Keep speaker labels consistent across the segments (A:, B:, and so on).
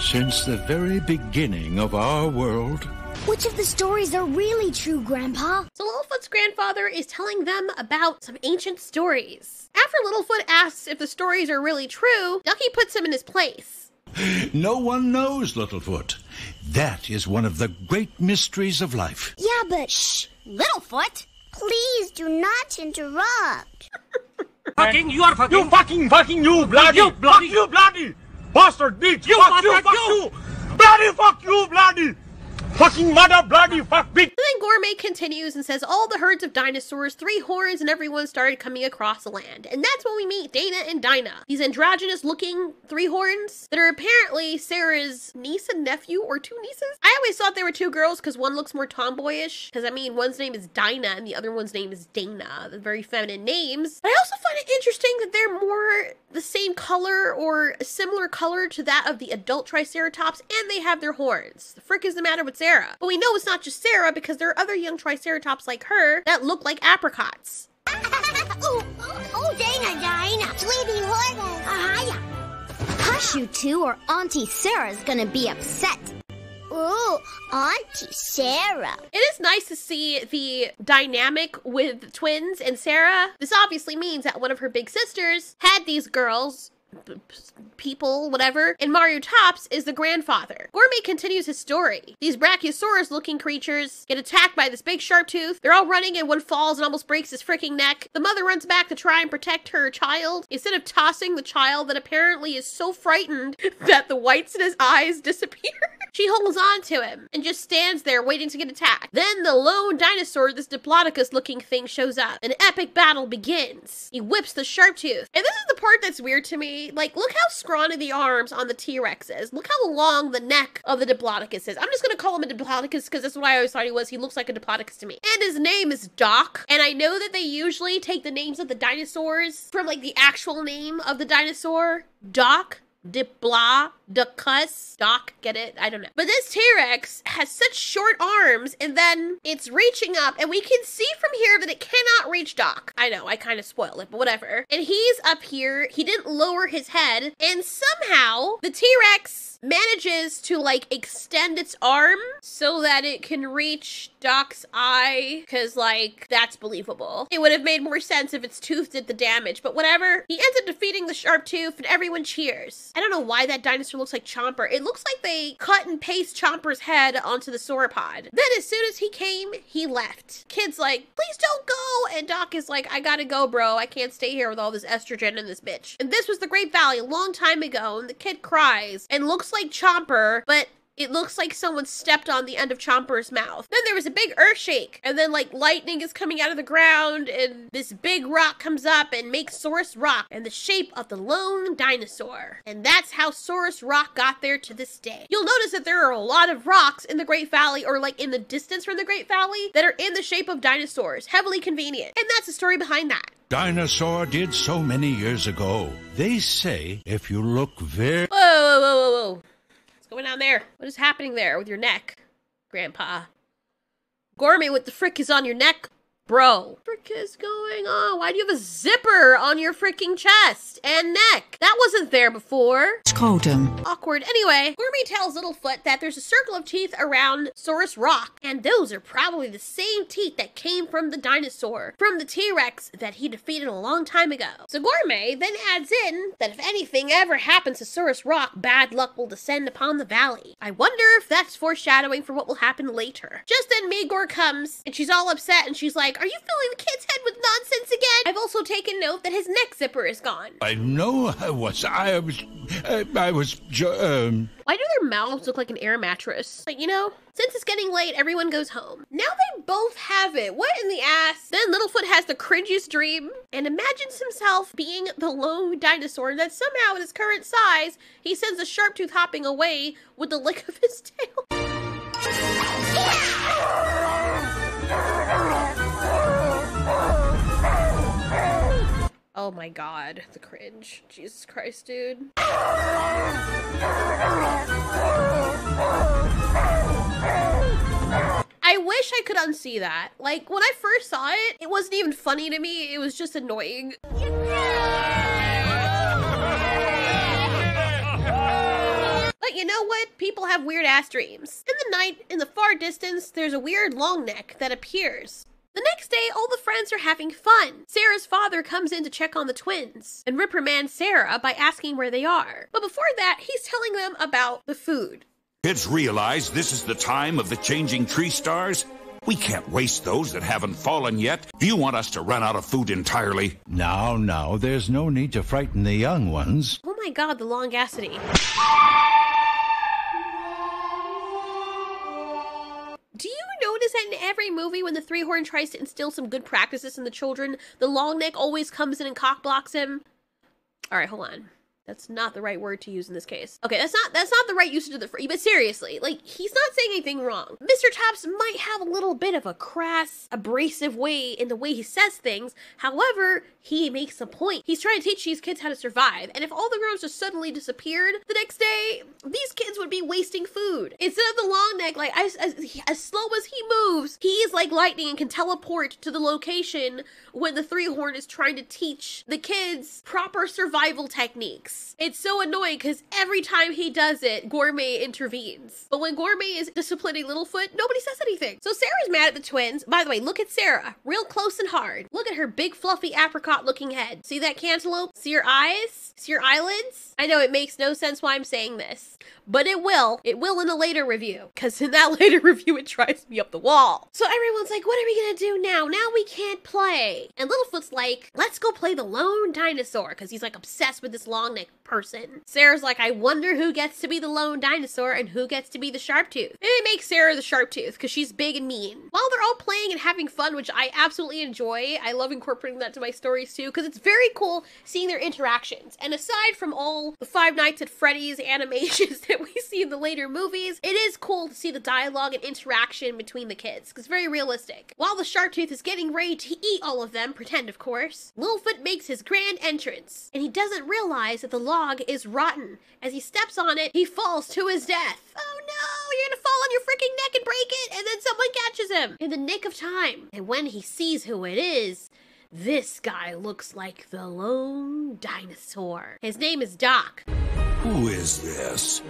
A: Since the very beginning of our world.
B: Which of the stories are really true, Grandpa?
C: So Littlefoot's grandfather is telling them about some ancient stories. After Littlefoot asks if the stories are really true, Ducky puts him in his place.
A: No one knows, Littlefoot. That is one of the great mysteries of life.
B: Yeah, but shh, Littlefoot, please do not interrupt.
D: Fucking, you are fucking. You fucking, you bloody, you bloody bastard bitch. Fuck you. Bloody fuck you, bloody. Fucking mother bloody fuck bitch!
C: And then Gourmet continues and says all the herds of dinosaurs, 3 horns, and everyone started coming across the land. And that's when we meet Dana and Dinah. These androgynous looking 3 horns that are apparently Sarah's niece and nephew, or 2 nieces. I always thought they were 2 girls because one looks more tomboyish. Because I mean, one's name is Dinah and the other one's name is Dana. They're very feminine names. But I also find it interesting that they're more the same color or a similar color to that of the adult Triceratops, and they have their horns. The frick is the matter with Sarah? But we know it's not just Sarah because there are other young Triceratops like her that look like apricots.
B: Dana, sweetie horse. Hush, you two, or Auntie Sarah's gonna be upset. Ooh, Auntie Sarah.
C: It is nice to see the dynamic with twins and Sarah. This obviously means that one of her big sisters had these girls, people, whatever, and Mario Tops is the grandfather. Gourmet continues his story. These Brachiosaurus-looking creatures get attacked by this big sharp tooth. They're all running and one falls and almost breaks his freaking neck. The mother runs back to try and protect her child. Instead of tossing the child that apparently is so frightened that the whites in his eyes disappear, she holds on to him and just stands there waiting to get attacked. Then the lone dinosaur, this Diplodocus-looking thing, shows up. An epic battle begins. He whips the sharp tooth. And this is the part that's weird to me. Like, look how scrawny the arms on the T-Rex is. Look how long the neck of the Diplodocus is. I'm just gonna call him a Diplodocus because that's what I always thought he was. He looks like a Diplodocus to me. And his name is Doc. And I know that they usually take the names of the dinosaurs from, like, the actual name of the dinosaur. Doc. Diplodocus. Doc, get it? I don't know. But this T-Rex has such short arms, and then it's reaching up, and we can see from here that it cannot reach Doc. I know, I kind of spoiled it, but whatever. And he's up here. He didn't lower his head, and somehow the T-Rex manages to, like, extend its arm so that it can reach Doc's eye, because, like, that's believable. It would have made more sense if its tooth did the damage, but whatever. He ends up defeating the sharp tooth, and everyone cheers. I don't know why that dinosaur looks like Chomper. It looks like they cut and paste Chomper's head onto the sauropod. Then as soon as he came, he left. Kid's like, please don't go, and Doc is like, I gotta go, bro. I can't stay here with all this estrogen in this bitch. And this was the Great Valley a long time ago, and the kid cries and looks like Chomper, but it looks like someone stepped on the end of Chomper's mouth. Then there was a big earth shake, and then, like, lightning is coming out of the ground, and this big rock comes up and makes Saurus Rock in the shape of the lone dinosaur. And that's how Saurus Rock got there to this day. You'll notice that there are a lot of rocks in the Great Valley, or, like, in the distance from the Great Valley, that are in the shape of dinosaurs. Heavily convenient. And that's the story behind that.
A: Dinosaur did so many years ago. They say if you look very...
C: Whoa. What's going on there? What is happening there with your neck, Grandpa? Gourmet, what the frick is on your neck, bro? What the frick is going on? Why do you have a zipper on your freaking chest and neck? That wasn't there before.
E: Scrotum.
C: Awkward. Anyway, Gourmet tells Littlefoot that there's a circle of teeth around Saurus Rock, and those are probably the same teeth that came from the dinosaur, from the T-Rex that he defeated a long time ago. So Gourmet then adds in that if anything ever happens to Saurus Rock, bad luck will descend upon the valley. I wonder if that's foreshadowing for what will happen later. Just then Magor comes, and she's all upset, and she's like, are you filling the kid's head with nonsense again? I've also taken note that his neck zipper is gone.
A: I know I was
C: Why do their mouths look like an air mattress? Like, you know, since it's getting late, everyone goes home. Now they both have it. What in the ass? Then Littlefoot has the cringiest dream and imagines himself being the lone dinosaur that somehow at his current size, he sends a sharp tooth hopping away with the lick of his tail. Oh my god, the cringe. Jesus Christ, dude. I wish I could unsee that. Like, when I first saw it, it wasn't even funny to me, it was just annoying. But you know what? have weird-ass dreams. In the night, in the far distance, there's a weird long neck that appears. The next day, all the friends are having fun. Sarah's father comes in to check on the twins and reprimands Sarah by asking where they are. But before that, he's telling them about the food.
E: Kids realize this is the time of the changing tree stars? We can't waste those that haven't fallen yet. Do you want us to run out of food entirely?
A: Now, there's no need to frighten the young ones.
C: Oh my god, the longacity. Do you notice that in every movie when the three-horn tries to instill some good practices in the children, the long neck always comes in and cock-blocks him? Alright, hold on. That's not the right word to use in this case. Okay, that's not the right usage of the phrase, but seriously, like, he's not saying anything wrong. Mr. Tops might have a little bit of a crass, abrasive way in the way he says things. However, he makes a point. He's trying to teach these kids how to survive, and if all the girls just suddenly disappeared the next day, these kids would be wasting food. Instead of the long neck, like, as slow as he moves, he is like lightning and can teleport to the location when the three-horn is trying to teach the kids proper survival techniques. It's so annoying because every time he does it, Gourmet intervenes. But when Gourmet is disciplining Littlefoot, nobody says anything. So Sarah's mad at the twins. By the way, look at Sarah. Real close and hard. Look at her big, fluffy, apricot-looking head. See that cantaloupe? See her eyes? See her eyelids? I know it makes no sense why I'm saying this, but it will. It will in a later review, because in that later review, it drives me up the wall. So everyone's like, what are we gonna do now? Now we can't play. And Littlefoot's like, let's go play the lone dinosaur, because he's like obsessed with this long neck person. Sarah's like, I wonder who gets to be the lone dinosaur and who gets to be the sharp tooth. And they make Sarah the sharp tooth, because she's big and mean. While they're all playing and having fun, which I absolutely enjoy, I love incorporating that to my stories too, because it's very cool seeing their interactions. And aside from all the Five Nights at Freddy's animations that we see in the later movies, it is cool to see the dialogue and interaction between the kids, because it's very realistic. While the sharp tooth is getting ready to eat all of them, pretend of course, Littlefoot makes his grand entrance, and he doesn't realize that the log is rotten. As he steps on it, he falls to his death. Oh no, you're gonna fall on your freaking neck and break it, and then someone catches him in the nick of time. And when he sees who it is, this guy looks like the lone dinosaur. His name is Doc.
E: Who is this?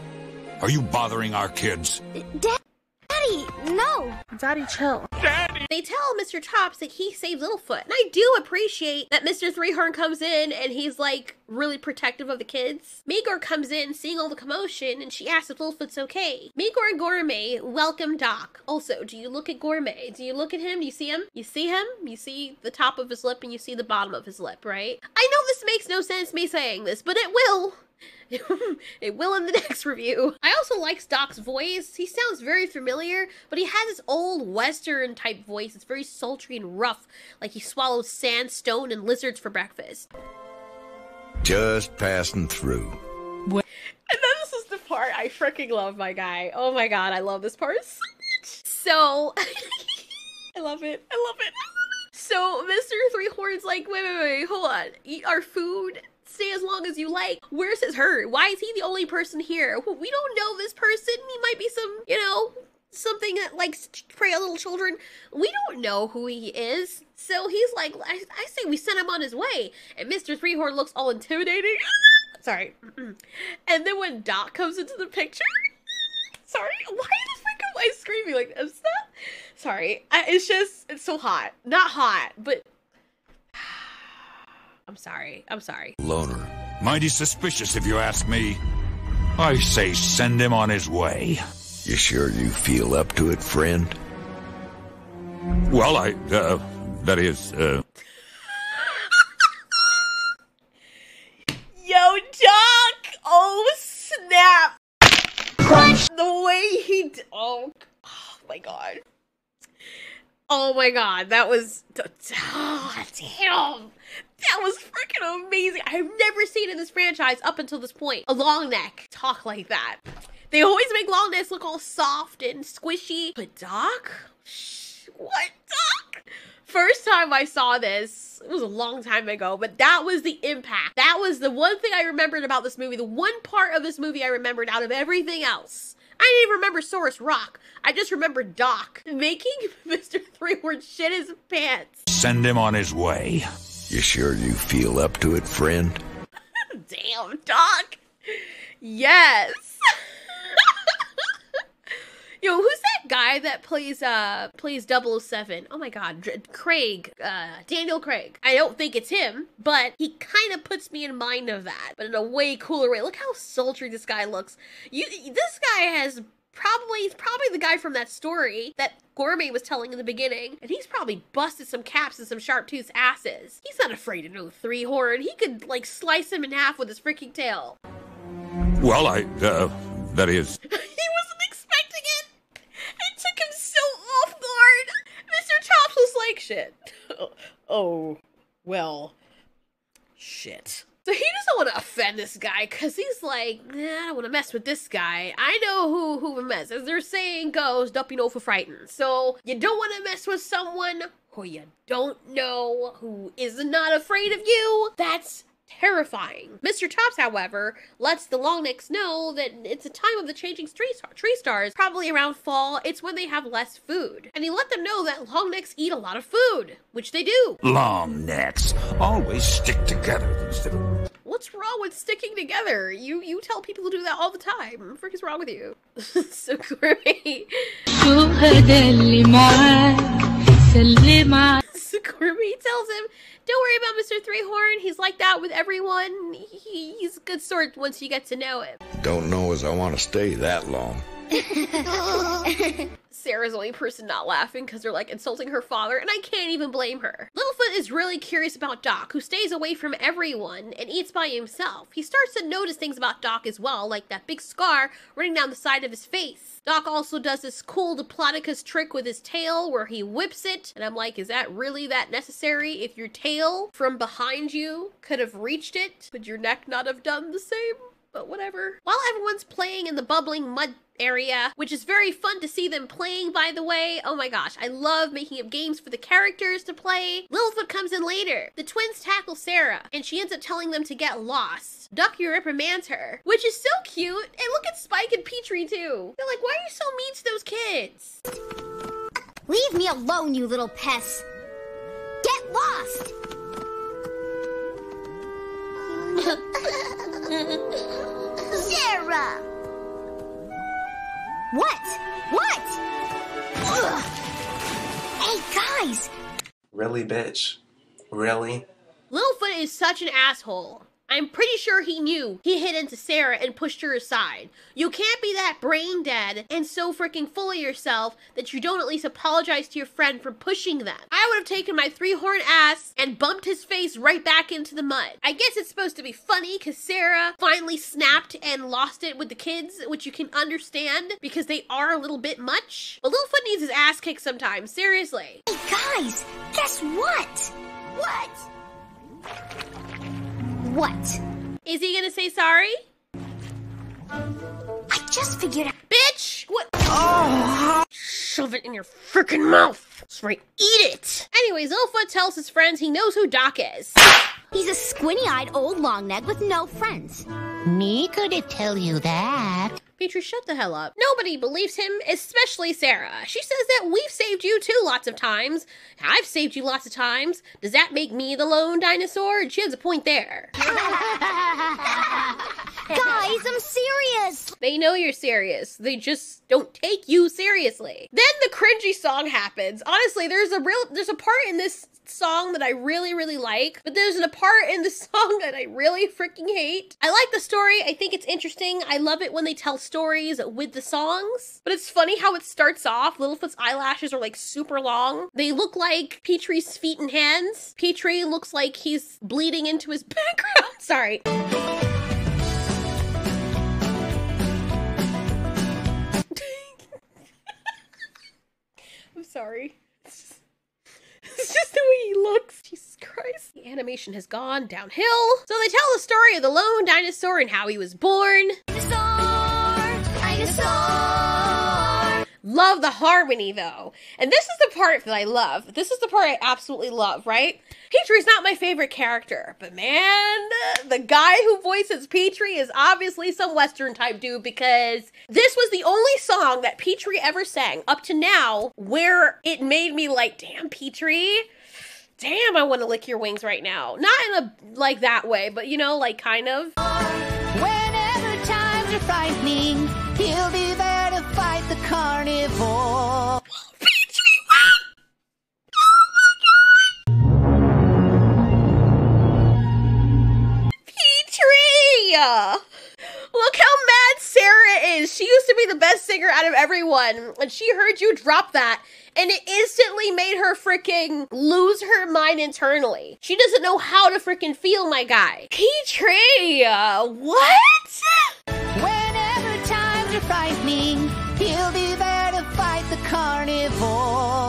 E: Are you bothering our kids?
B: Daddy, no.
C: Daddy, chill. Daddy! They tell Mr. Tops that he saved Littlefoot. And I do appreciate that Mr. Three-Horn comes in and he's like really protective of the kids. Megor comes in seeing all the commotion and she asks if Littlefoot's okay. Megor and Gourmet welcome Doc. Also, do you look at Gourmet? Do you look at him? Do you see him? You see him? You see the top of his lip and you see the bottom of his lip, right? I know this makes no sense me saying this, but it will. It will in the next review. I also like Doc's voice. He sounds very familiar, but he has this old Western type voice. It's very sultry and rough, like he swallows sandstone and lizards for breakfast.
F: Just passing through.
C: And then this is the part I freaking love, my guy. Oh my god, I love this part so much. So, I love it. I love it. So, Mr. Three-Horn's like, wait, hold on. Eat our food? Stay as long as you like. Where's his herd? Why is he the only person here? We don't know this person. He might be some, you know, something that likes to prey on little children. We don't know who he is. So he's like, I say we send him on his way. And Mr. Three-Horn looks all intimidating. Sorry. And then when Doc comes into the picture, sorry, why the frick am I screaming like this? Sorry, it's so hot. Not hot, but I'm sorry.
E: Loner. Mighty suspicious if you ask me. I say send him on his way.
F: You sure you feel up to it, friend?
E: Well, that is,
C: Yo, Doc! Oh, snap! Crunch! The way he oh my god. Oh my god, that was, oh, damn! That was freaking amazing. I've never seen in this franchise up until this point a long neck talk like that. They always make long necks look all soft and squishy. But Doc? What, Doc? First time I saw this, it was a long time ago, but that was the impact. That was the one thing I remembered about this movie. The one part of this movie I remembered out of everything else. I didn't even remember Saurus Rock. I just remembered Doc making Mr. Three-Horn shit his pants.
E: Send him on his way.
F: You sure you feel up to it, friend?
C: Damn, Doc. Yes. Yo, who's that guy that plays 007? Oh my god, Craig, Daniel Craig. I don't think it's him, but he kind of puts me in mind of that, but in a way cooler way. Look how sultry this guy looks. This guy has he's probably the guy from that story that Gourmet was telling in the beginning, and he's probably busted some caps and some sharp-toothed asses. He's not afraid of no three-horn. He could, like, slice him in half with his freaking tail.
E: Well, that is...
C: He wasn't expecting it. It took him so off guard. Mr. Chops was like, shit. Oh, well, shit. So he doesn't want to offend this guy because he's like, nah, I don't want to mess with this guy. I know who to mess. As their saying goes, don't be no for frightened. So you don't want to mess with someone who you don't know, who is not afraid of you. That's terrifying. Mr. Chops, however, lets the Longnecks know that it's a time of the changing tree stars, probably around fall. It's when they have less food. And he let them know that Longnecks eat a lot of food, which they do.
E: Longnecks always stick together instead of...
C: What's wrong with sticking together? You tell people to do that all the time. What the frick is wrong with you? So Gourmet. So Gourmet tells him, don't worry about Mr. Three-Horn. He's like that with everyone. He's a good sort once you get to know him.
F: Don't know as I want to stay that long.
C: Sarah's the only person not laughing because they're like insulting her father, and I can't even blame her. Littlefoot is really curious about Doc, who stays away from everyone and eats by himself. He starts to notice things about Doc as well, like that big scar running down the side of his face. Doc also does this cool Diplodocus trick with his tail where he whips it, and I'm like, is that really that necessary? If your tail from behind you could have reached it, would your neck not have done the same? But whatever. While everyone's playing in the bubbling mud area, which is very fun to see them playing, by the way. Oh my gosh, I love making up games for the characters to play. Littlefoot comes in later. The twins tackle Sarah, and she ends up telling them to get lost. Ducky reprimands her, which is so cute. And look at Spike and Petrie, too. They're like, why are you so mean to those kids?
B: Leave me alone, you little pests. Get lost! Sarah! What? Ugh. Hey, guys!
G: Really, bitch? Really?
C: Littlefoot is such an asshole. I'm pretty sure he knew he hit into Sarah and pushed her aside. You can't be that brain dead and so freaking full of yourself that you don't at least apologize to your friend for pushing them. I would have taken my three-horn ass and bumped his face right back into the mud. I guess it's supposed to be funny because Sarah finally snapped and lost it with the kids, which you can understand because they are a little bit much. But Littlefoot needs his ass kicked sometimes, seriously.
B: Hey, guys! Guess what? What? What?
C: Is he gonna say sorry?
B: I just figured out.
C: Bitch! What? Oh! Shove it in your freaking mouth. That's right, eat it! Anyways, Littlefoot tells his friends he knows who Doc is.
B: He's a squinty-eyed old longneck with no friends.
H: Me could tell you that.
C: Petrie, shut the hell up. Nobody believes him, especially Sarah. She says that we've saved you too lots of times. I've saved you lots of times. Does that make me the lone dinosaur? And she has a point there.
B: Guys, I'm serious.
C: They know you're serious. They just don't take you seriously. Then the cringy song happens. Honestly, there's a part in this song that I really like, but there's a part in the song that I really freaking hate. I like the story. I think it's interesting. I love it when they tell stories with the songs, but it's funny how it starts off. Littlefoot's eyelashes are like super long. They look like Petrie's feet and hands. Petrie looks like he's bleeding into his background. Sorry. I'm sorry. It's just the way he looks. Jesus Christ. The animation has gone downhill. So they tell the story of the lone dinosaur and how he was born. Dinosaur. Love the harmony, though. And this is the part that I love. This is the part I absolutely love, right? Petrie's not my favorite character, but man, the guy who voices Petrie is obviously some Western type dude, because this was the only song that Petrie ever sang up to now where it made me like, damn, Petrie, damn, I want to lick your wings right now. Not in a, like, that way, but, you know, like, kind of.
H: Whenever times are frightening, he'll be there to fight the carnivore.
C: Look how mad Sarah is. She used to be the best singer out of everyone, and she heard you drop that, and it instantly made her freaking lose her mind internally. She doesn't know how to freaking feel, my guy. Petrie, what?
H: Whenever times are frightening, he'll be there to fight the carnivore.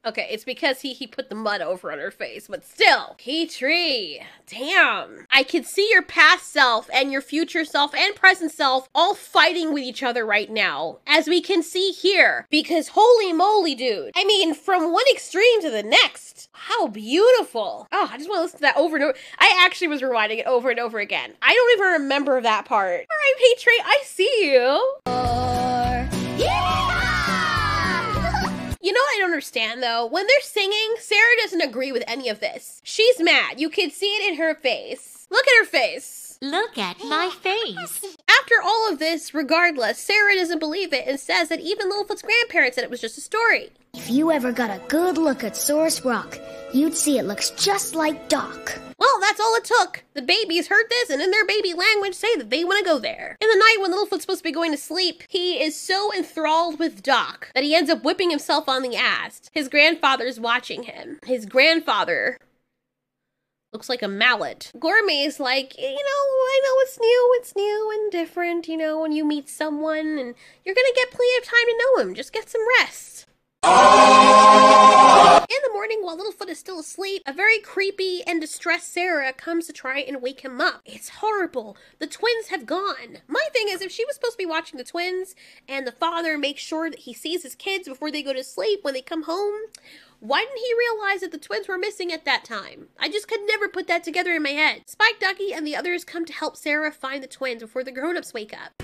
C: Okay, it's because he put the mud over on her face, but still. Petrie, damn. I can see your past self and your future self and present self all fighting with each other right now, as we can see here, because holy moly, dude. I mean, from one extreme to the next. How beautiful. Oh, I just want to listen to that over and over. I actually was rewinding it over and over again. I don't even remember that part. All right, Petrie, I see you. You know what I don't understand, though? When they're singing, Sarah doesn't agree with any of this. She's mad. You can see it in her face. Look at her face.
H: Look at my face.
C: After all of this, regardless, Sarah doesn't believe it and says that even Littlefoot's grandparents said it was just a story.
B: If you ever got a good look at Saurus Rock, you'd see it looks just like Doc.
C: Well, that's all it took. The babies heard this and in their baby language say that they want to go there. In the night when Littlefoot's supposed to be going to sleep, he is so enthralled with Doc that he ends up whipping himself on the ass. His grandfather's watching him. His grandfather looks like a mallet. Gourmet's like, you know, I know it's new and different, you know, when you meet someone and you're gonna get plenty of time to know him. Just get some rest. In the morning, while Littlefoot is still asleep, a very creepy and distressed Sarah comes to try and wake him up. It's horrible. The twins have gone. My thing is, if she was supposed to be watching the twins and the father makes sure that he sees his kids before they go to sleep when they come home, why didn't he realize that the twins were missing at that time? I just could never put that together in my head. Spike, Ducky, and the others come to help Sarah find the twins before the grown-ups wake up.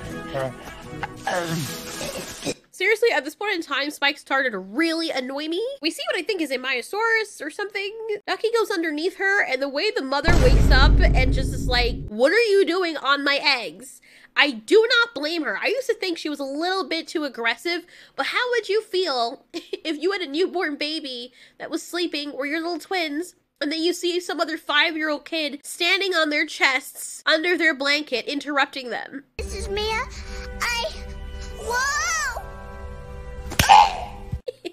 C: Seriously, at this point in time, Spike started to really annoy me. We see what I think is a Myosaurus or something. Ducky goes underneath her, and the way the mother wakes up and just is like, what are you doing on my eggs? I do not blame her. I used to think she was a little bit too aggressive, but how would you feel if you had a newborn baby that was sleeping or your little twins, and then you see some other 5-year-old kid standing on their chests under their blanket interrupting them?
B: This is Mia. Whoa!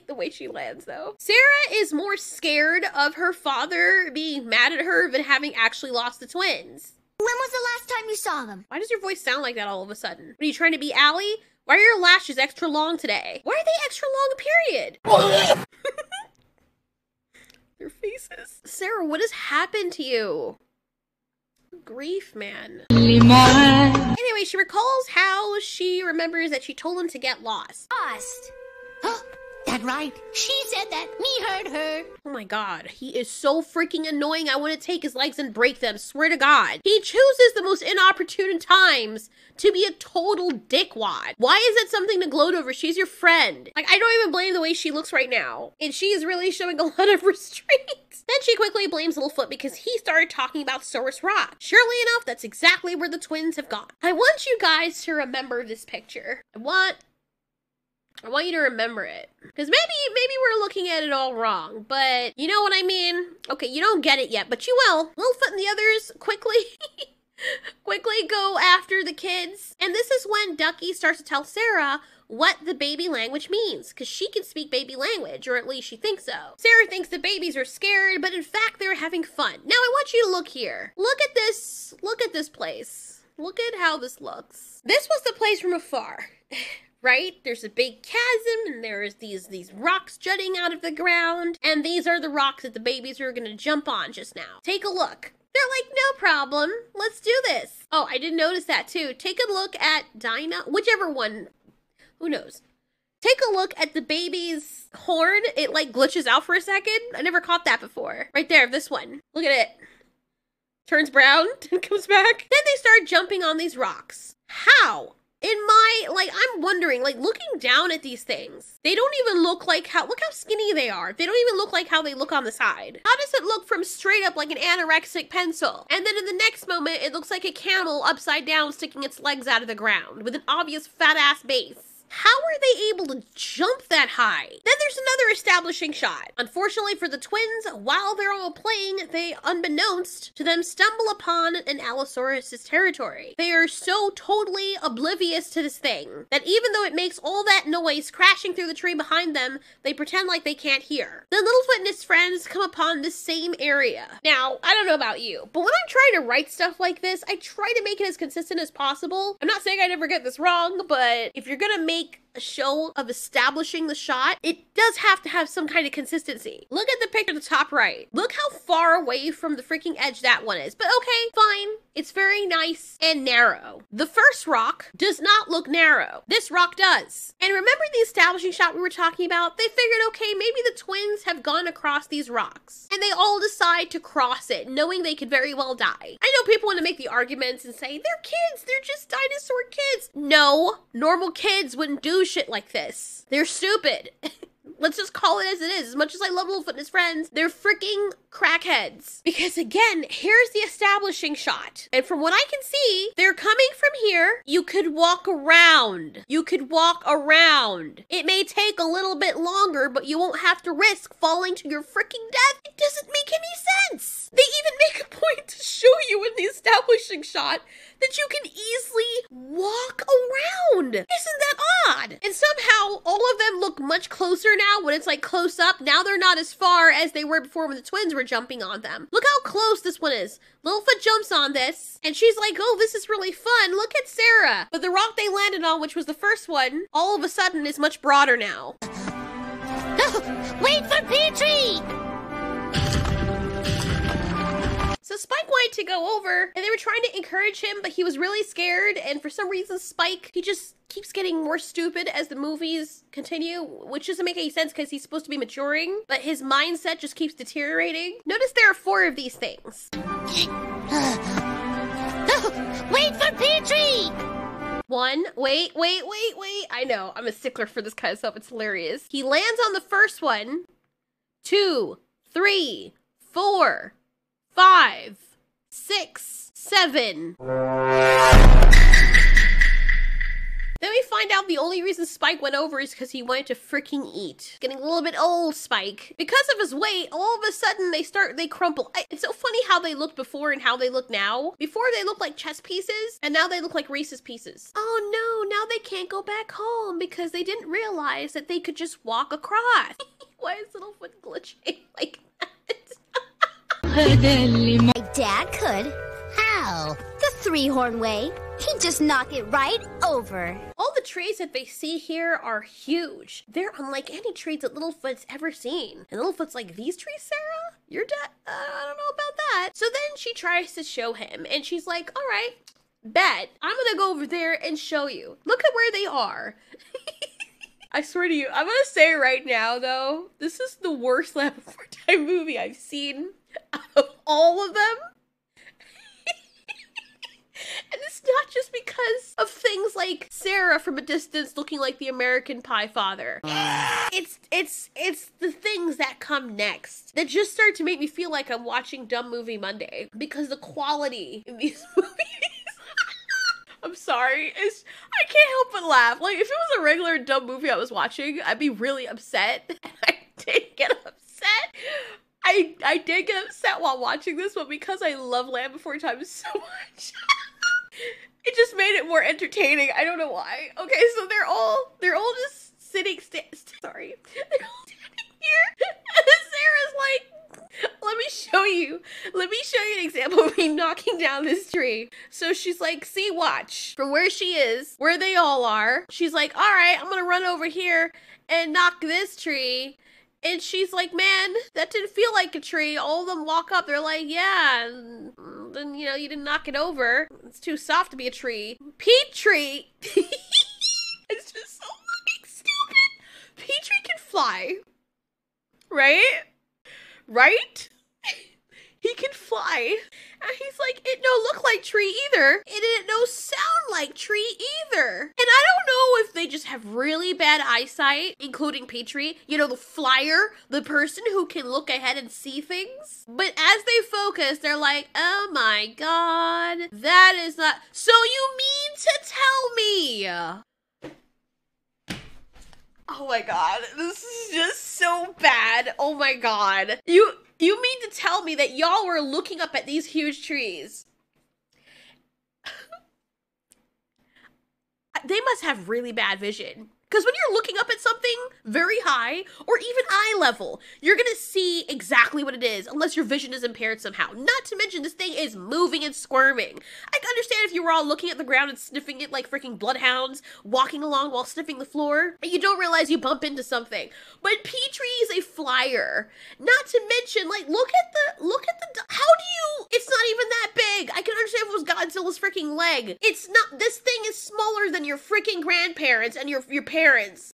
C: The way she lands, though. Sarah is more scared of her father being mad at her than having actually lost the twins.
B: When was the last time you saw them?
C: Why does your voice sound like that all of a sudden? Are you trying to be Allie? Why are your lashes extra long today? Why are they extra long, period? Their faces. Sarah, what has happened to you? Grief, man. Anyway, she recalls how she remembers that she told him to get lost.
B: Lost.
H: That right? She said that. Me heard her.
C: Oh my god, he is so freaking annoying. I want to take his legs and break them, swear to god. He chooses the most inopportune times to be a total dickwad. Why is that something to gloat over? She's your friend. Like, I don't even blame the way she looks right now. And she is really showing a lot of restraint. Then she quickly blames Littlefoot because he started talking about Saurus Rock. Surely enough, that's exactly where the twins have gone. I want you guys to remember this picture. I want you to remember it. Because maybe we're looking at it all wrong, but you know what I mean? Okay, you don't get it yet, but you will. Littlefoot and the others quickly go after the kids. And this is when Ducky starts to tell Sarah what the baby language means, because she can speak baby language, or at least she thinks so. Sarah thinks the babies are scared, but in fact they're having fun. Now I want you to look here. Look at this place. Look at how this looks. This was the place from afar. Right? There's a big chasm, and there's these rocks jutting out of the ground, and these are the rocks that the babies are gonna jump on just now. Take a look. They're like, no problem, let's do this. Oh, I didn't notice that too. Take a look at Dinah, whichever one, who knows. Take a look at the baby's horn. It like glitches out for a second. I never caught that before. Right there, this one. Look at it. Turns brown and comes back. Then they start jumping on these rocks. How? I'm wondering, looking down at these things, they don't even look like look how skinny they are. They don't even look like how they look on the side. How does it look from straight up like an anorexic pencil? And then in the next moment, it looks like a camel upside down sticking its legs out of the ground with an obvious fat ass base. How are they able to jump that high? Then there's another establishing shot. Unfortunately for the twins, while they're all playing, they, unbeknownst to them, stumble upon an Allosaurus' territory. They are so totally oblivious to this thing that even though it makes all that noise crashing through the tree behind them, they pretend like they can't hear. Then Littlefoot and his friends come upon this same area. Now, I don't know about you, but when I'm trying to write stuff like this, I try to make it as consistent as possible. I'm not saying I never get this wrong, but if you're gonna make a show of establishing the shot, it does have to have some kind of consistency. Look at the picture at the top right. Look how far away from the freaking edge that one is. But okay, fine. It's very nice and narrow. The first rock does not look narrow. This rock does. And remember the establishing shot we were talking about? They figured, okay, maybe the twins have gone across these rocks. And they all decide to cross it, knowing they could very well die. I know people want to make the arguments and say, they're kids, they're just dinosaur kids. No, normal kids wouldn't do shit like this. They're stupid. Let's just call it as it is. As much as I love Littlefoot and his friends, they're freaking crackheads. Because again, here's the establishing shot. And from what I can see, they're coming from here. You could walk around. You could walk around. It may take a little bit longer, but you won't have to risk falling to your freaking death. It doesn't make any sense. They even make a point to show you in the establishing shot that you can easily walk around. Isn't that odd? And somehow all of them look much closer now when it's like close up. Now they're not as far as they were before when the twins were jumping on them. Look how close this one is. Littlefoot jumps on this and she's like, oh, this is really fun. Look at Sarah. But the rock they landed on, which was the first one, all of a sudden is much broader now.
B: Wait for Petrie!
C: So Spike wanted to go over and they were trying to encourage him, but he was really scared. And for some reason, Spike, he just keeps getting more stupid as the movies continue, which doesn't make any sense because he's supposed to be maturing, but his mindset just keeps deteriorating. Notice there are 4 of these things.
B: Wait for Petrie!
C: 1, wait. I know, I'm a stickler for this kind of stuff. It's hilarious. He lands on the first one. 2, 3, 4, 5, 6, 7. Then we find out the only reason Spike went over is because he wanted to freaking eat. Getting a little bit old, Spike. Because of his weight, all of a sudden they crumple. It's so funny how they looked before and how they look now. Before they looked like chess pieces, and now they look like Reese's Pieces. Oh no, now they can't go back home because they didn't realize that they could just walk across. Why is Littlefoot glitching like that?
B: My dad could. How? The 3-horn way. He'd just knock it right over.
C: All the trees that they see here are huge. They're unlike any trees that Littlefoot's ever seen. And Littlefoot's like, these trees, Sarah? Your dad? I don't know about that. So then she tries to show him and she's like, all right, bet. I'm gonna go over there and show you. Look at where they are. I swear to you, I'm gonna say right now though, this is the worst Land Before Time movie I've seen out of all of them. And it's not just because of things like Sarah from a distance looking like the American Pie father. It's the things that come next that just start to make me feel like I'm watching Dumb Movie Monday because the quality in these movies. I'm sorry. I can't help but laugh. Like, if it was a regular dumb movie I was watching, I'd be really upset. And I did get upset. I did get upset while watching this, but because I love Land Before Time so much, it just made it more entertaining. I don't know why. Okay, so they're all just sitting, sorry. They're all standing here, and Sarah's like, let me show you an example of me knocking down this tree. So she's like, see, watch. From where she is, where they all are, she's like, all right, I'm gonna run over here and knock this tree. And she's like, man, that didn't feel like a tree. All of them walk up, they're like, yeah, and then, you know, you didn't knock it over. It's too soft to be a tree. Petrie! It's just so fucking stupid. Petrie can fly. Right? Right? He can fly. And he's like, it don't look like tree either. It didn't no sound like tree either. And I don't know if they just have really bad eyesight, including Petrie. You know, the flyer, the person who can look ahead and see things. But as they focus, they're like, oh my God, that is not. So you mean to tell me Oh my god, this is just so bad. Oh my god. You mean to tell me that y'all were looking up at these huge trees? They must have really bad vision. Because when you're looking up at something very high, or even eye level, you're gonna see exactly what it is, unless your vision is impaired somehow. Not to mention, this thing is moving and squirming. I can understand if you were all looking at the ground and sniffing it like freaking bloodhounds, walking along while sniffing the floor, and you don't realize you bump into something. But Petrie is a flyer. Not to mention, like, look at the, how do you, it's not even that big. I can understand if it was Godzilla's freaking leg. It's not, this thing is smaller than your freaking grandparents and your parents.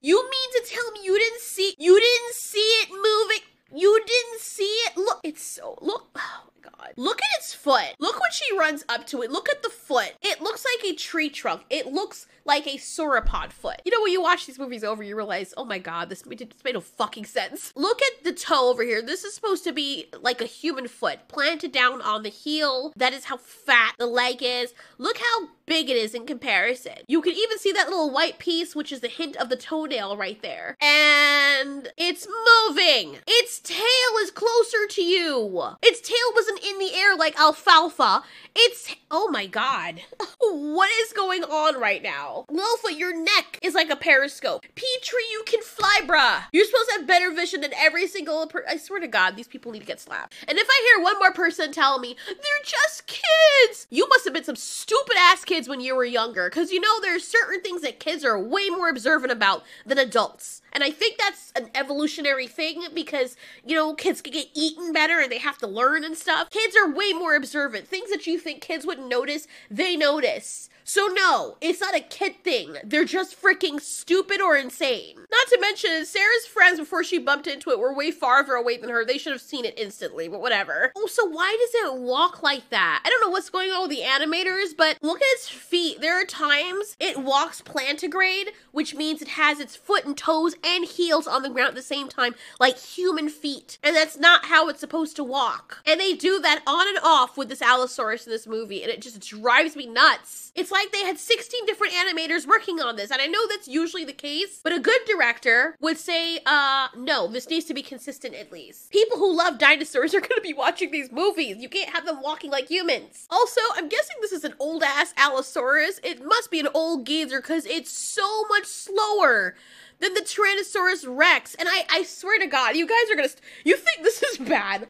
C: You mean to tell me you didn't see it moving? You didn't see it? Look, it's so, look, oh my god. Look at its foot. Look when she runs up to it. Look at the foot. It looks like a tree trunk. It looks like a sauropod foot. You know, when you watch these movies over, you realize, oh my god, this made no fucking sense. Look at the toe over here. This is supposed to be like a human foot planted down on the heel. That is how fat the leg is. Look how big it is in comparison. You can even see that little white piece, which is the hint of the toenail right there. And it's moving. Its tail is closer to you. Its tail wasn't in the air like alfalfa. It's, oh my god. What is going on right now? Littlefoot, your neck is like a periscope. Petrie, you can fly, bruh. You're supposed to have better vision than every single I swear to god, these people need to get slapped. And if I hear one more person tell me, they're just kids, you must have been some stupid ass kids when you were younger, because you know there's certain things that kids are way more observant about than adults. And I think that's an evolutionary thing because, you know, kids can get eaten better and they have to learn and stuff. Kids are way more observant. Things that you think kids wouldn't notice, they notice. So no, it's not a kid thing. They're just freaking stupid or insane. Not to mention, Sarah's friends before she bumped into it were way farther away than her. They should have seen it instantly, but whatever. Oh, so why does it walk like that? I don't know what's going on with the animators, but look at its feet. There are times it walks plantigrade, which means it has its foot and toes and heels on the ground at the same time, like human feet. And that's not how it's supposed to walk. And they do that on and off with this Allosaurus in this movie, and it just drives me nuts. It's like they had 16 different animators working on this, and I know that's usually the case, but a good director would say, no, this needs to be consistent at least. People who love dinosaurs are gonna be watching these movies. You can't have them walking like humans. Also, I'm guessing this is an old-ass Allosaurus. It must be an old geezer because it's so much slower than the Tyrannosaurus Rex. And I swear to God, you guys are gonna, you think this is bad.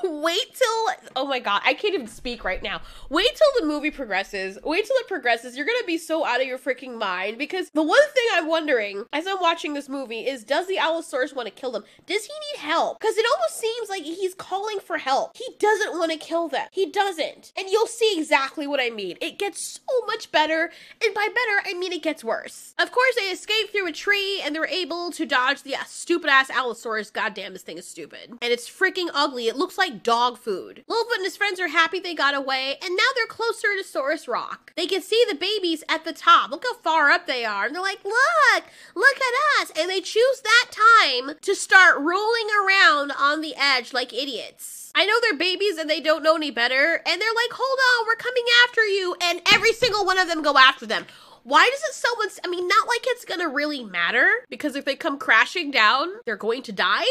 C: Wait till, oh my God, I can't even speak right now. Wait till the movie progresses. Wait till it progresses. You're gonna be so out of your freaking mind because the one thing I'm wondering as I'm watching this movie is, does the Allosaurus want to kill them? Does he need help? Because it almost seems like he's calling for help. He doesn't want to kill them. He doesn't. And you'll see exactly what I mean. It gets so much better. And by better, I mean it gets worse. Of course, they escape through a tree and they're able to dodge the stupid ass Allosaurus. Goddamn, this thing is stupid. And it's freaking ugly. It looks like dog food. Littlefoot and his friends are happy they got away, and now they're closer to Saurus Rock. They can see the babies at the top. Look how far up they are. And they're like, look at us. And they choose that time to start rolling around on the edge like idiots. I know they're babies and they don't know any better. And they're like, hold on, we're coming after you. And every single one of them go after them. Why doesn't someone, I mean, not like it's gonna really matter, because if they come crashing down, they're going to die.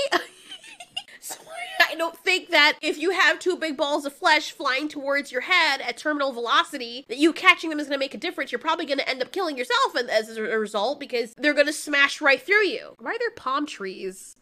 C: So I don't think that if you have two big balls of flesh flying towards your head at terminal velocity, that you catching them is gonna make a difference. You're probably gonna end up killing yourself as a result, because they're gonna smash right through you. Why are there palm trees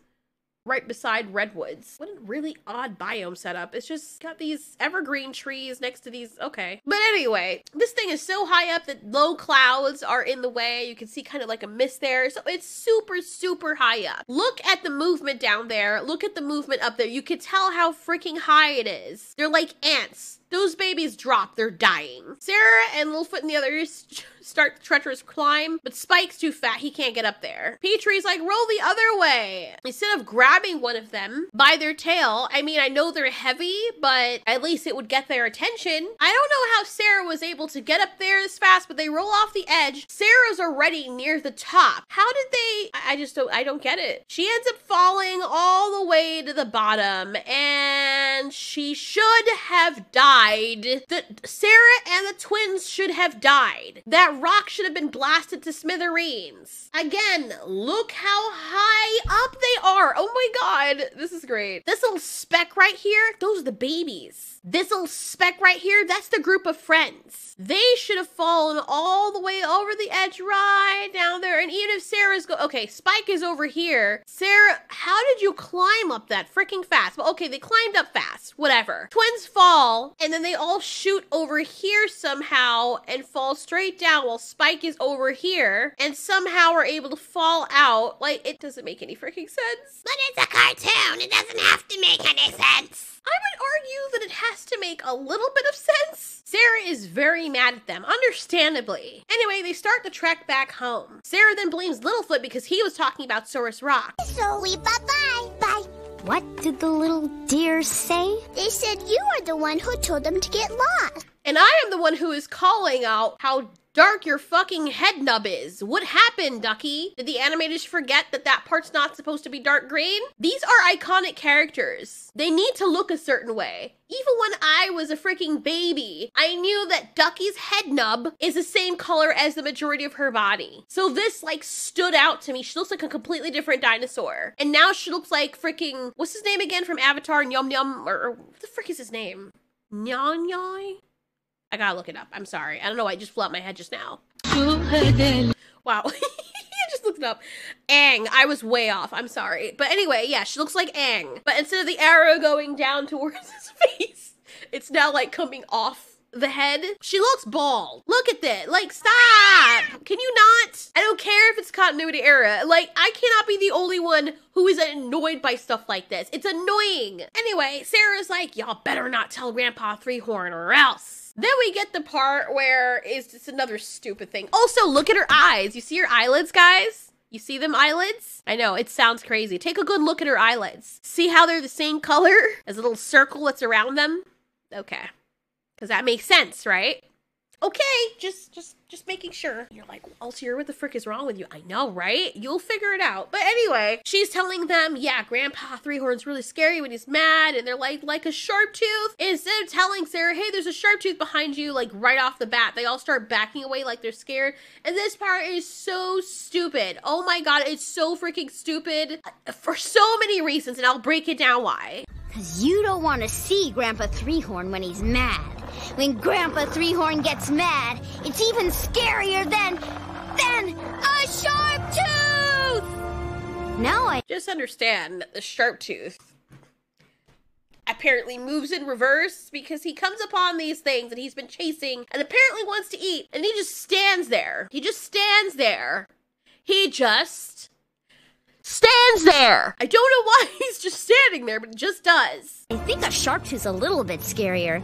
C: right beside redwoods? What a really odd biome setup. It's just got these evergreen trees next to these, okay. But anyway, this thing is so high up that low clouds are in the way. You can see kind of like a mist there. So it's super, super high up. Look at the movement down there. Look at the movement up there. You can tell how freaking high it is. They're like ants. Those babies drop, they're dying. Sarah and Littlefoot and the others start the treacherous climb, but Spike's too fat, he can't get up there. Petrie's like, roll the other way. Instead of grabbing one of them by their tail, I mean, I know they're heavy, but at least it would get their attention. I don't know how Sarah was able to get up there this fast, but they roll off the edge. Sarah's already near the top. How did they, I don't get it. She ends up falling all the way to the bottom, and she should have died. died. Sarah and the twins should have died. That rock should have been blasted to smithereens. Again, look how high up they are. Oh my God, this is great. This little speck right here, those are the babies. This little speck right here, that's the group of friends. They should have fallen all the way over the edge right down there. And even if Sarah's okay, Spike is over here. Sarah, how did you climb up that freaking fast? Well, okay, they climbed up fast, whatever. Twins fall, and then they all shoot over here somehow and fall straight down while Spike is over here and somehow are able to fall out. Like, it doesn't make any freaking sense.
B: But it's a cartoon. It doesn't have to make any sense.
C: I would argue that it has to make a little bit of sense. Sarah is very mad at them, understandably. Anyway, they start the trek back home. Sarah then blames Littlefoot because he was talking about Saurus Rock.
B: So we bye-bye. Bye.
I: What did the little dears say?
B: They said you are the one who told them to get lost.
C: And I am the one who is calling out how dark your fucking head nub is. What happened, Ducky? Did the animators forget that that part's not supposed to be dark green? These are iconic characters. They need to look a certain way. Even when I was a freaking baby, I knew that Ducky's head nub is the same color as the majority of her body. So this like stood out to me. She looks like a completely different dinosaur. And now she looks like freaking, what's his name again from Avatar? Nyum Nyum, or what the frick is his name? Nyan Nyan? I gotta look it up. I'm sorry. I don't know why it just flew out my head just now. Wow. I just looked it up. Aang. I was way off. I'm sorry. But anyway, yeah, she looks like Aang. But instead of the arrow going down towards his face, it's now like coming off the head. She looks bald. Look at that. Like, stop. Can you not? I don't care if it's continuity error. Like, I cannot be the only one who is annoyed by stuff like this. It's annoying. Anyway, Sarah's like, y'all better not tell Grandpa Three-Horn or else. Then we get the part where it's just another stupid thing. Also, look at her eyes. You see her eyelids, guys? You see them eyelids? I know, it sounds crazy. Take a good look at her eyelids. See how they're the same color as a little circle that's around them? Okay. Because that makes sense, right? Okay, just making sure. You're like, Altier, what the frick is wrong with you? I know, right? You'll figure it out. But anyway, she's telling them, yeah, Grandpa Three-Horn's really scary when he's mad, and they're like a sharp tooth. Instead of telling Sarah, hey, there's a sharp tooth behind you, like right off the bat, they all start backing away like they're scared. And this part is so stupid. Oh my God, it's so freaking stupid for so many reasons, and I'll break it down why.
I: Because you don't want to see Grandpa Three-Horn when he's mad. When Grandpa Three-Horn gets mad, it's even scarier than a sharp tooth! Now I
C: just understand that the sharp tooth apparently moves in reverse because he comes upon these things that he's been chasing and apparently wants to eat, and he just stands there. He just stands there. He just stands there. I don't know why he's just standing there, but it just does.
I: I think a sharp tooth's a little bit scarier.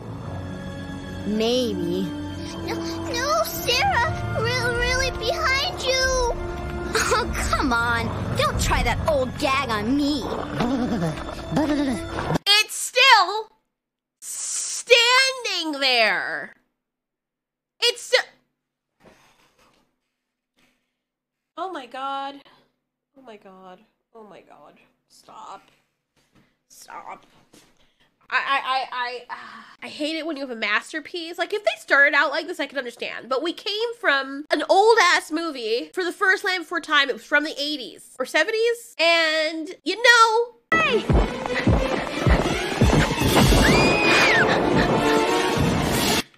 I: Maybe.
B: No, Sarah! Really behind you!
I: Oh, come on. Don't try that old gag on me.
C: It's still standing there. It's still... Oh my God. Oh my God. Oh my God. Stop. Stop. I hate it when you have a masterpiece. Like, if they started out like this, I could understand. But we came from an old-ass movie for the first Land Before Time. It was from the 80s or 70s. And, you know... Hey!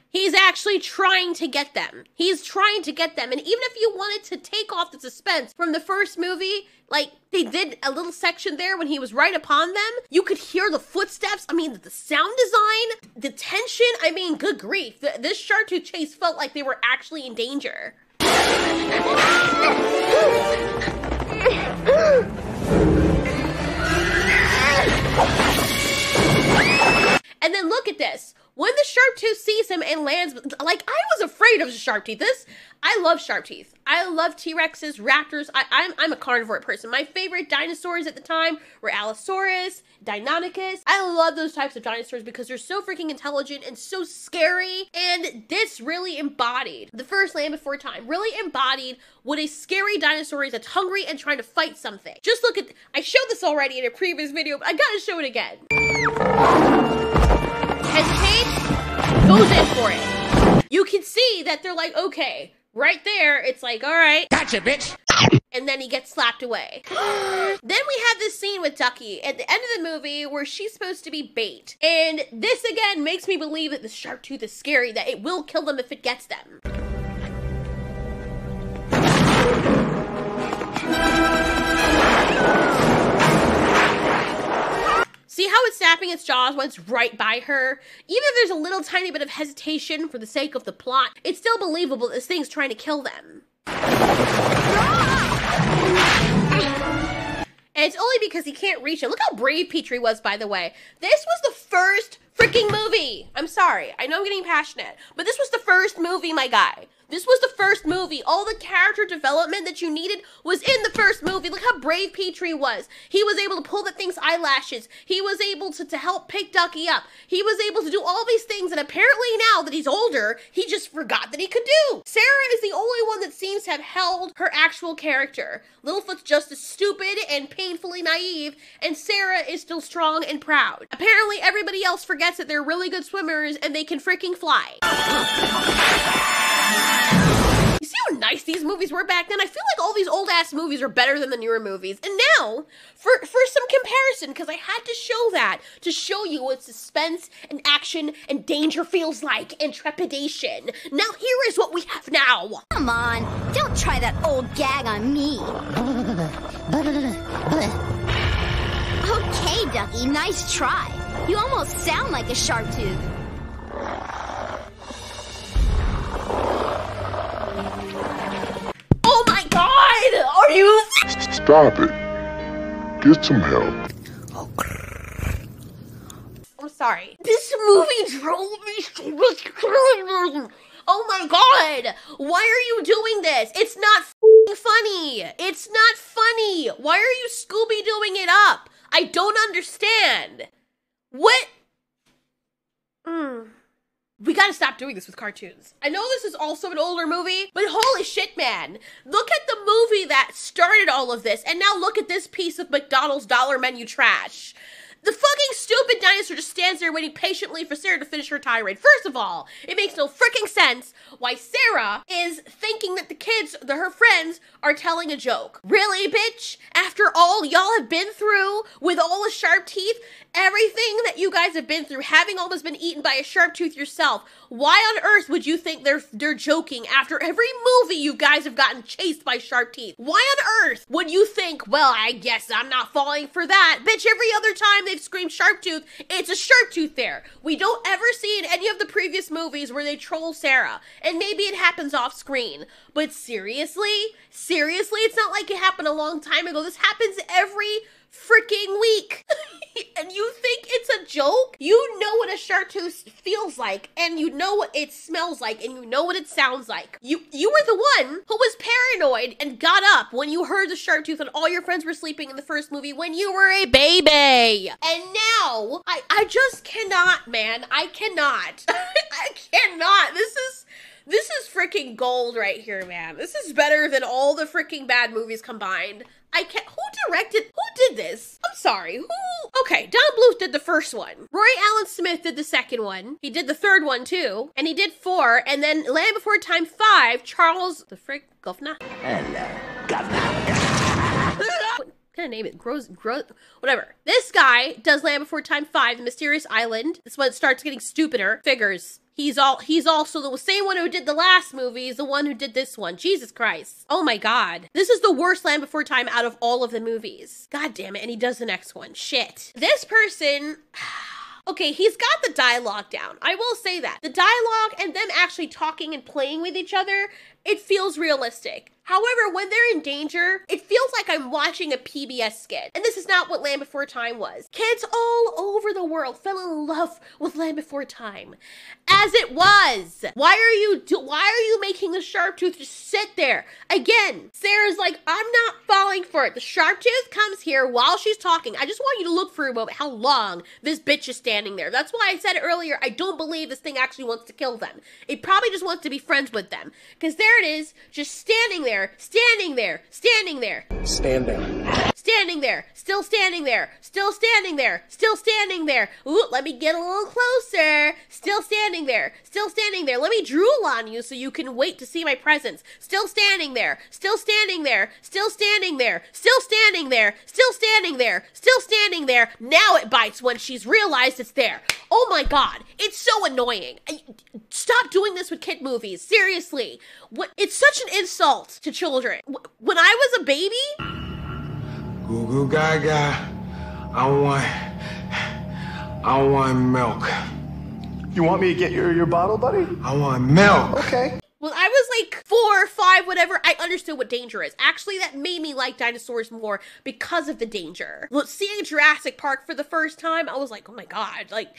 C: He's actually trying to get them. He's trying to get them. And even if you wanted to take off the suspense from the first movie, like they did a little section there when he was right upon them, you could hear the footsteps. I mean, the sound design, the tension. I mean, good grief. This shark tooth chase felt like they were actually in danger. And then look at this. When the sharp tooth sees him and lands, like, I was afraid of the sharp teeth. I love sharp teeth. I love T-Rexes, raptors. I'm a carnivore person. My favorite dinosaurs at the time were Allosaurus, Deinonychus. I love those types of dinosaurs because they're so freaking intelligent and so scary. And this really embodied, the first Land Before Time, really embodied what a scary dinosaur is that's hungry and trying to fight something. Just look at, I showed this already in a previous video, but I gotta show it again. Hesitate. goes in for it. You can see that they're like, okay, right there, it's like, all right.
J: Gotcha, bitch.
C: And then he gets slapped away. Then we have this scene with Ducky at the end of the movie where she's supposed to be bait. And this again makes me believe that the shark tooth is scary, that it will kill them if it gets them. See how it's snapping its jaws when it's right by her? Even if there's a little tiny bit of hesitation for the sake of the plot, it's still believable that this thing's trying to kill them. And it's only because he can't reach it. Look how brave Petrie was, by the way. This was the first freaking movie. I'm sorry. I know I'm getting passionate. But this was the first movie, my guy. This was the first movie. All the character development that you needed was in the first movie. Look how brave Petrie was. He was able to pull the thing's eyelashes. He was able to help pick Ducky up. He was able to do all these things, and apparently now that he's older, he just forgot that he could do. Sarah is the only one that seems to have held her actual character. Littlefoot's just as stupid and painfully naive, and Sarah is still strong and proud. Apparently everybody else forgets that they're really good swimmers and they can freaking fly. You see how nice these movies were back then? I feel like all these old-ass movies are better than the newer movies. And now, for some comparison, because I had to show that, to show you what suspense and action and danger feels like, and trepidation. Now here is what we have now.
I: Come on, don't try that old gag on me. Okay, Ducky, nice try. You almost sound like a shark tooth.
C: Oh my god! Are you—
K: Stop it. Get some help.
C: I'm sorry. This movie drove me so much crazy. Oh my god! Why are you doing this? It's not f***ing funny. It's not funny. Why are you Scooby-Dooing it up? I don't understand. What? We gotta stop doing this with cartoons. I know this is also an older movie, but holy shit, man. Look at the movie that started all of this, and now look at this piece of McDonald's dollar menu trash. The fucking stupid dinosaur just stands there waiting patiently for Sarah to finish her tirade. First of all, it makes no freaking sense why Sarah is thinking that the kids, her friends, are telling a joke. Really, bitch? After all y'all have been through with all the sharp teeth, everything that you guys have been through, having almost been eaten by a sharp tooth yourself, why on earth would you think they're joking after every movie you guys have gotten chased by sharp teeth? Why on earth would you think, well, I guess I'm not falling for that? Bitch, every other time they've screamed sharp tooth, it's a sharp tooth there. We don't ever see in any of the previous movies where they troll Sarah, and maybe it happens off screen. But seriously? Seriously? It's not like it happened a long time ago. This happens every freaking week. And you think it's a joke? You know what a shark tooth feels like, and you know what it smells like, and you know what it sounds like. You were the one who was paranoid and got up when you heard the shark tooth and all your friends were sleeping in the first movie when you were a baby. And now, I just cannot, man. I cannot. I cannot. This is freaking gold right here, man. This is better than all the freaking bad movies combined. Who did this? I'm sorry, who? Okay, Don Bluth did the first one. Roy Allen Smith did the second one. He did the third one too. And he did 4. And then Land Before Time 5, Charles, the frick, Governor?
J: Hello, Governor.
C: What kind of name it? Whatever. This guy does Land Before Time 5, The Mysterious Island. This one starts getting stupider. Figures. He's also the same one who did the last movie is the one who did this one. Jesus Christ. Oh my god. This is the worst Land Before Time out of all of the movies. God damn it. And he does the next one. Shit. This person... Okay, he's got the dialogue down. I will say that. The dialogue and them actually talking and playing with each other, it feels realistic. However, when they're in danger, it feels like I'm watching a PBS skit. And this is not what Land Before Time was. Kids all over the world fell in love with Land Before Time. As it was. Why are you making the sharp tooth just sit there? Again, Sarah's like, I'm not falling for it. The sharp tooth comes here while she's talking. I just want you to look for a moment how long this bitch is standing there. That's why I said earlier, I don't believe this thing actually wants to kill them. It probably just wants to be friends with them. Because there it is, just standing there. there, standing there, standing there.
G: Standing.
C: Standing there, still standing there, still standing there, still standing there. Ooh, let me get a little closer. Still standing there, still standing there. Let me drool on you so you can wait to see my presence. Still standing there, still standing there, still standing there, still standing there, still standing there, still standing there. Now it bites when she's realized it's there. Oh my God, it's so annoying. Stop doing this with kid movies, seriously. It's such an insult to children. When I was a baby...
L: Goo goo gaga, I want milk.
M: You want me to get your bottle, buddy?
L: I want milk.
M: Okay.
C: When I was like 4 or 5, whatever, I understood what danger is. Actually, that made me like dinosaurs more because of the danger. Look, seeing Jurassic Park for the first time, I was like, oh my God, like,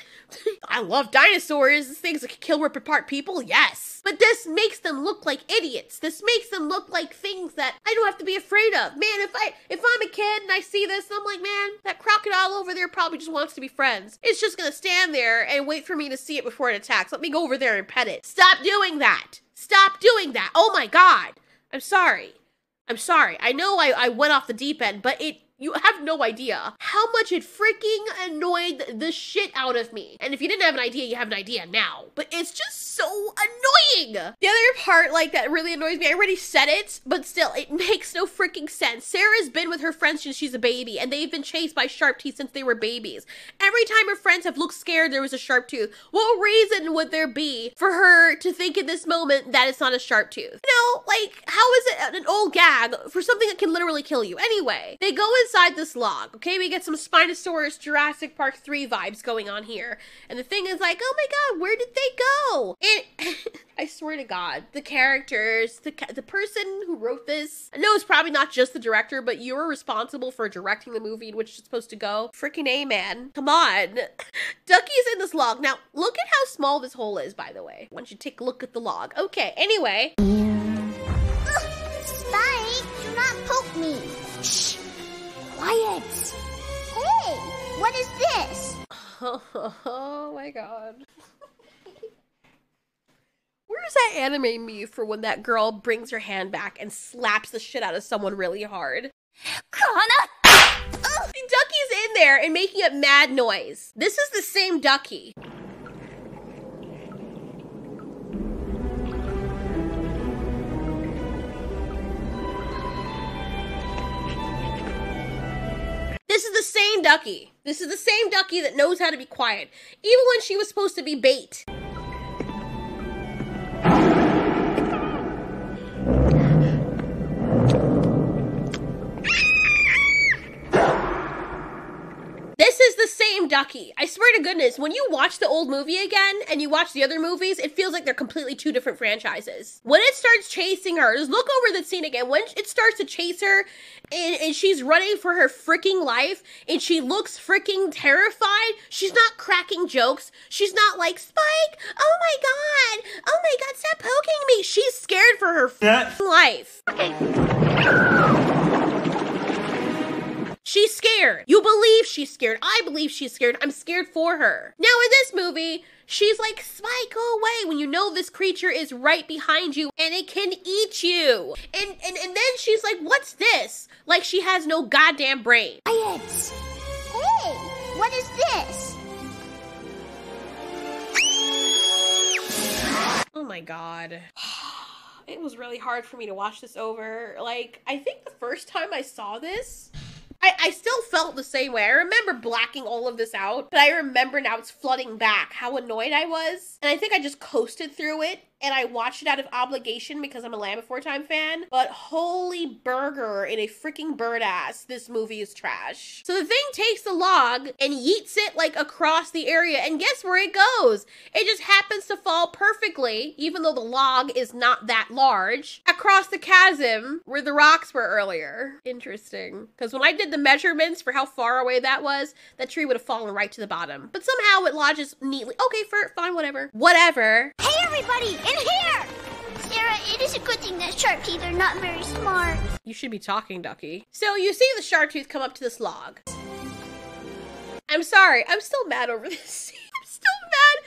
C: I love dinosaurs. Things that can kill, rip apart people, yes. But this makes them look like idiots. This makes them look like things that I don't have to be afraid of. Man, if I'm a kid and I see this, I'm like, man, that crocodile over there probably just wants to be friends. It's just gonna stand there and wait for me to see it before it attacks. Let me go over there and pet it. Stop doing that. Stop doing that. Oh my God. I'm sorry. I'm sorry. I know I went off the deep end, but you have no idea how much it freaking annoyed the shit out of me. And if you didn't have an idea, you have an idea now. But it's just so annoying. The other part, like, that really annoys me, I already said it, but still, it makes no freaking sense. Sarah's been with her friends since she's a baby, and they've been chased by sharp teeth since they were babies. Every time her friends have looked scared there was a sharp tooth. What reason would there be for her to think in this moment that it's not a sharp tooth? You know, like, how is it an old gag for something that can literally kill you? Anyway, they go inside this log, okay? We get some Spinosaurus Jurassic Park 3 vibes going on here. And the thing is like, oh my God, where did they go? And I swear to God, the characters, the person who wrote this, I know it's probably not just the director, but you're responsible for directing the movie in which it's supposed to go. Freaking A, man. Come on. Ducky's in this log. Now, look at how small this hole is, by the way. Why don't you take a look at the log? Okay, anyway.
B: Spike, do not poke me. Shh. Quiet. Hey, what is this?
C: Oh my God. Where's that anime me for when that girl brings her hand back and slaps the shit out of someone really hard?
B: Kana!
C: Ducky's in there and making a mad noise. This is the same Ducky. This is the same Ducky. This is the same Ducky that knows how to be quiet, even when she was supposed to be bait. This is the same Ducky. I swear to goodness, when you watch the old movie again and you watch the other movies, it feels like they're completely two different franchises. When it starts chasing her, just look over the scene again. When it starts to chase her and she's running for her freaking life and she looks freaking terrified, she's not cracking jokes. She's not like, Spike, oh my God, stop poking me. She's scared for her life. She's scared. You believe she's scared. I believe she's scared. I'm scared for her. Now in this movie, she's like, Spike, go away, when you know this creature is right behind you and it can eat you. And then she's like, what's this? Like she has no goddamn brain.
B: Quiet. Hey, what is this?
C: Oh my God. It was really hard for me to watch this over. Like, I think the first time I saw this, I still felt the same way. I remember blacking all of this out, but I remember now it's flooding back how annoyed I was. And I think I just coasted through it and I watched it out of obligation because I'm a Land Before Time fan. But holy burger in a freaking bird ass, this movie is trash. So the thing takes the log and yeets it like across the area, and guess where it goes? It just happens to fall perfectly, even though the log is not that large, across the chasm where the rocks were earlier. Interesting. Because when I did the measurements for how far away that was, that tree would have fallen right to the bottom. But somehow it lodges neatly. Okay, fine, whatever. Whatever.
B: Hey everybody, in here! Sarah, it is a good thing that sharp teeth are not very smart.
C: You should be talking, Ducky. So you see the sharp tooth come up to this log. I'm sorry, I'm still mad over this scene. I'm still mad.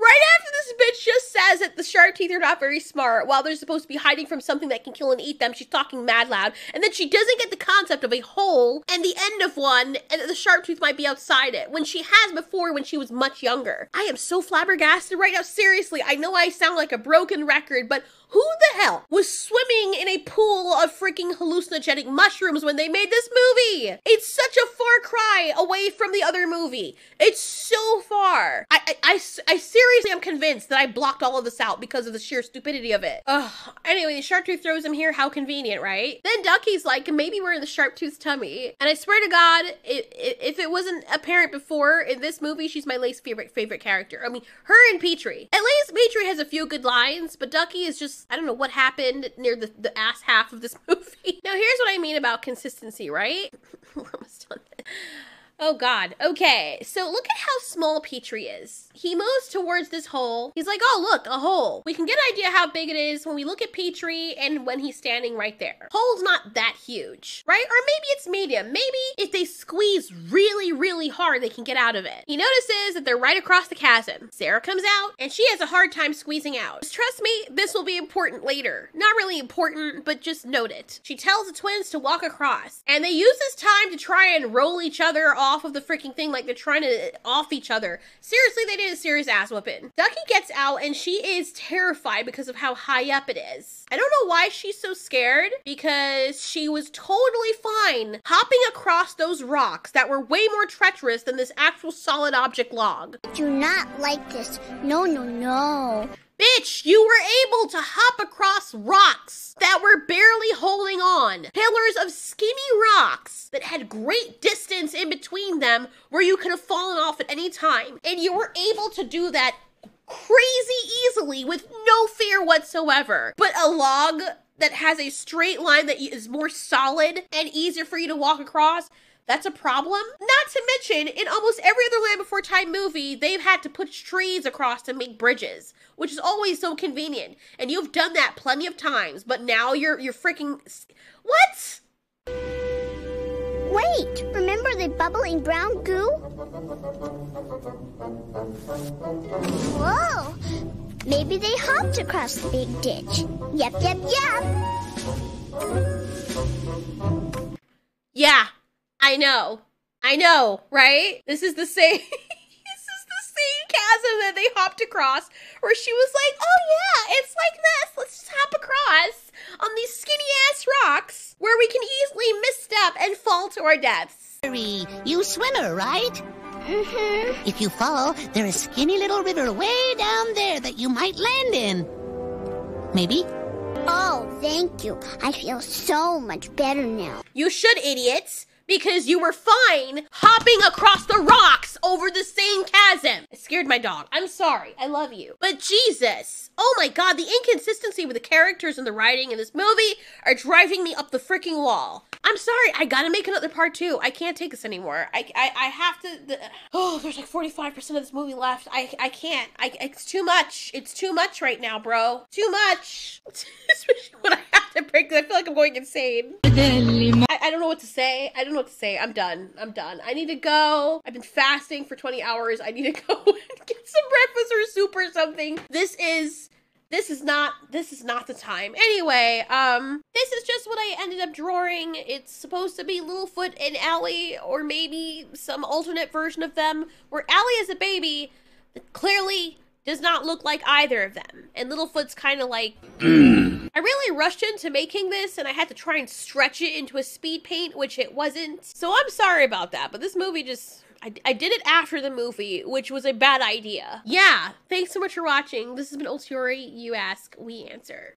C: Right after this bitch just says that the shark teeth are not very smart, while they're supposed to be hiding from something that can kill and eat them, she's talking mad loud, and then she doesn't get the concept of a hole and the end of one, and that the shark tooth might be outside it, when she has before when she was much younger. I am so flabbergasted right now, seriously. I know I sound like a broken record, but who the hell was swimming in a pool of freaking hallucinogenic mushrooms when they made this movie? It's such a far cry away from the other movie. It's so far. I seriously am convinced that I blocked all of this out because of the sheer stupidity of it. Ugh. Anyway, the shark tooth throws him here. How convenient, right? Then Ducky's like, maybe we're in the shark tooth's tummy. And I swear to God, if it wasn't apparent before, in this movie, she's my least favorite character. I mean, her and Petrie. At least Petrie has a few good lines, but Ducky is just, I don't know what happened near the ass half of this movie. Now, here's what I mean about consistency, right? We're almost done. Oh God. Okay, so look at how small Petrie is. He moves towards this hole. He's like, oh look, a hole. We can get an idea how big it is when we look at Petrie and when he's standing right there. Hole's not that huge, right? Or maybe it's medium. Maybe if they squeeze really, really hard, they can get out of it. He notices that they're right across the chasm. Sarah comes out and she has a hard time squeezing out. Just trust me, this will be important later. Not really important, but just note it. She tells the twins to walk across, and they use this time to try and roll each other off of the freaking thing like they're trying to off each other. Seriously, they did a serious ass whooping. Ducky gets out and she is terrified because of how high up it is. I don't know why she's so scared, because she was totally fine hopping across those rocks that were way more treacherous than this actual solid object log.
B: Do not like this. No, no, no.
C: Bitch, you were able to hop across rocks that were barely holding on. Pillars of skinny rocks that had great distance in between them where you could have fallen off at any time. And you were able to do that crazy easily with no fear whatsoever. But a log that has a straight line that is more solid and easier for you to walk across, that's a problem. Not to mention, in almost every other Land Before Time movie, they've had to put trees across to make bridges, which is always so convenient. And you've done that plenty of times, but now you're freaking... What?
B: Wait, remember the bubbling brown goo? Whoa, maybe they hopped across the big ditch. Yep, yep, yep.
C: Yeah. I know, right? This is the same, this is the same chasm that they hopped across, where she was like, oh yeah, it's like this, let's just hop across on these skinny ass rocks, where we can easily misstep and fall to our deaths.
N: You swimmer, right?
B: Mm-hmm.
N: If you fall, there's a skinny little river way down there that you might land in. Maybe?
B: Oh, thank you. I feel so much better now.
C: You should, idiots. Because you were fine hopping across the rocks over the same chasm. It scared my dog. I'm sorry. I love you. But Jesus. Oh my God, the inconsistency with the characters and the writing in this movie are driving me up the freaking wall. I'm sorry. I gotta make another part 2. I can't take this anymore. I have to... Oh, there's like 45% of this movie left. I can't. It's too much. It's too much right now, bro. Too much. Especially when I have to break this. I feel like I'm going insane. I don't know what to say. I don't know what to say. I'm done. I need to go. I've been fasting for 20 hours. I need to go and get some breakfast or soup or something. This is not the time. Anyway, this is just what I ended up drawing. It's supposed to be Littlefoot and Allie, or maybe some alternate version of them, where Allie is a baby that clearly does not look like either of them. And Littlefoot's kind of like... I really rushed into making this, and I had to try and stretch it into a speed paint, which it wasn't. So I'm sorry about that, but this movie just... I did it after the movie, which was a bad idea. Yeah, thanks so much for watching. This has been Ultiori. You ask, we answer.